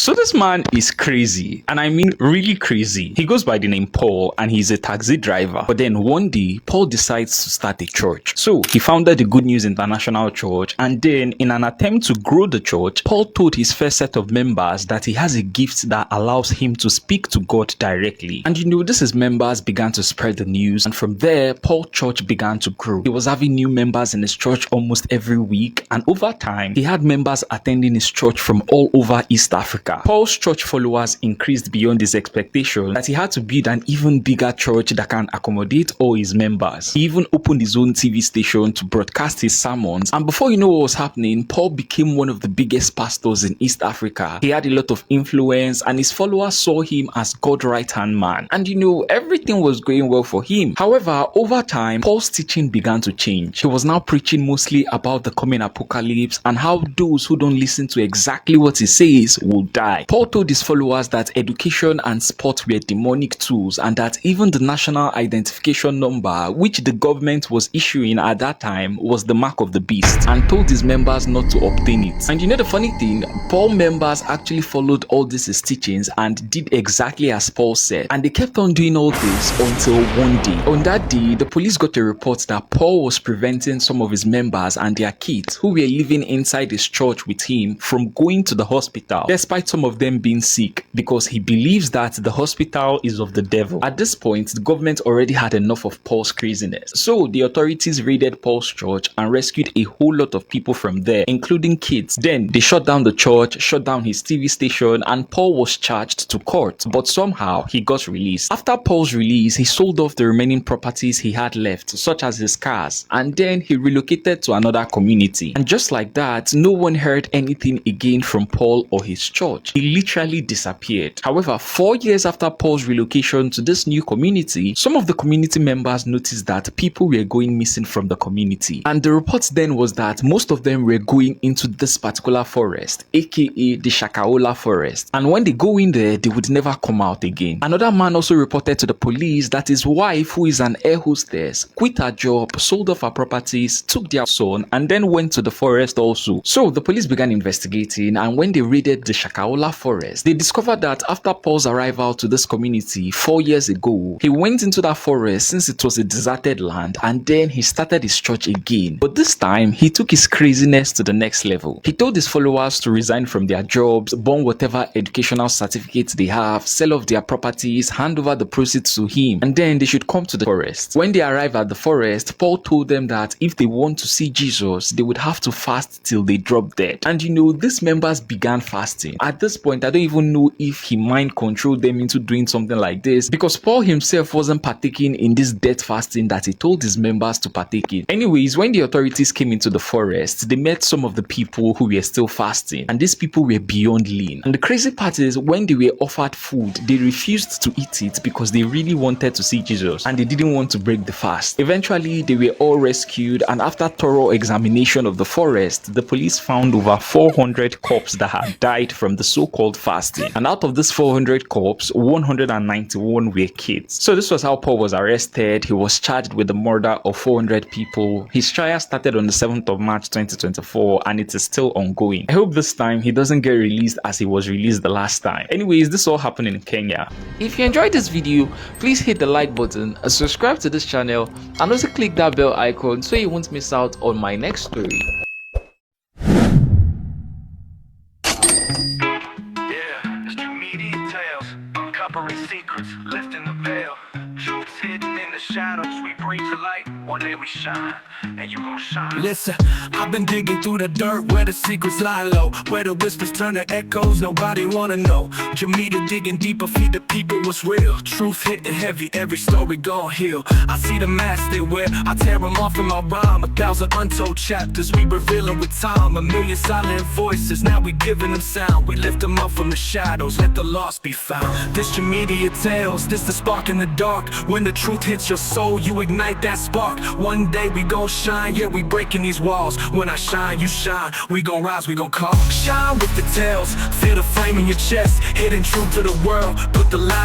So this man is crazy, and I mean really crazy. He goes by the name Paul and he's a taxi driver. But then one day, Paul decides to start a church. So he founded the Good News International Church, and then in an attempt to grow the church, Paul told his first set of members that he has a gift that allows him to speak to God directly. And his members began to spread the news, and from there, Paul's church began to grow. He was having new members in his church almost every week, and over time, he had members attending his church from all over East Africa. Paul's church followers increased beyond his expectation that he had to build an even bigger church that can accommodate all his members. He even opened his own TV station to broadcast his sermons, and before you know what was happening, Paul became one of the biggest pastors in East Africa. He had a lot of influence, and his followers saw him as God's right-hand man. And everything was going well for him. However, over time, Paul's teaching began to change. He was now preaching mostly about the coming apocalypse and how those who don't listen to exactly what he says will die. Paul told his followers that education and sport were demonic tools, and that even the national identification number, which the government was issuing at that time, was the mark of the beast, and told his members not to obtain it. And the funny thing, Paul members actually followed all these teachings and did exactly as Paul said, and they kept on doing all this until one day. On that day, the police got a report that Paul was preventing some of his members and their kids who were living inside his church with him from going to the hospital, despite some of them being sick, because he believes that the hospital is of the devil. At this point, the government already had enough of Paul's craziness. So the authorities raided Paul's church and rescued a whole lot of people from there, including kids. Then they shut down the church, shut down his TV station, and Paul was charged to court, but somehow he got released. After Paul's release, he sold off the remaining properties he had left, such as his cars, and then he relocated to another community. And just like that, no one heard anything again from Paul or his church. He literally disappeared. However, 4 years after Paul's relocation to this new community, some of the community members noticed that people were going missing from the community. And the report then was that most of them were going into this particular forest, aka the Shakaola forest. And when they go in there, they would never come out again. Another man also reported to the police that his wife, who is an air hostess, quit her job, sold off her properties, took their son, and then went to the forest also. So the police began investigating, and when they raided the Shakaola forest, they discovered that after Paul's arrival to this community 4 years ago, he went into that forest since it was a deserted land, and then he started his church again. But this time, he took his craziness to the next level. He told his followers to resign from their jobs, burn whatever educational certificates they have, sell off their properties, hand over the proceeds to him, and then they should come to the forest. When they arrived at the forest, Paul told them that if they want to see Jesus, they would have to fast till they drop dead. And these members began fasting. At this point, I don't even know if he mind controlled them into doing something like this, because Paul himself wasn't partaking in this death fasting that he told his members to partake in. Anyways, when the authorities came into the forest, they met some of the people who were still fasting, and these people were beyond lean. And the crazy part is, when they were offered food, they refused to eat it because they really wanted to see Jesus and they didn't want to break the fast. Eventually, they were all rescued, and after thorough examination of the forest, the police found over 400 corpses that had died from the so-called fasting. And out of this 400 corpses, 191 were kids. So this was how Paul was arrested. He was charged with the murder of 400 people. His trial started on the 7th of March 2024, and it is still ongoing. I hope this time he doesn't get released as he was released the last time. Anyways, this all happened in Kenya. If you enjoyed this video, please hit the like button, subscribe to this channel, and also click that bell icon so you won't miss out on my next story. Secrets left in the veil, truths hidden in the shadows. We bring to light, one day we shine, and you gon' shine. Listen, I've been digging through the dirt where the secrets lie low, where the whispers turn to echoes nobody wanna know. Jamaica digging deeper, feed the people what's real. Truth hitting heavy, every story gon' heal. I see the mask they wear, I tear them off in my rhyme. 1,000 untold chapters we revealing with time. 1,000,000 silent voices, now we giving them sound. We lift them up from the shadows, let the lost be found. This your media tales, this the spark in the dark. When the truth hits your soul, you ignite that spark. One day we gon' shine, yeah, we breaking these walls. When I shine, you shine, we gon' rise, we gon' call. Shine with the tales, feel the flame in your chest, hidden truth to the world, put the lies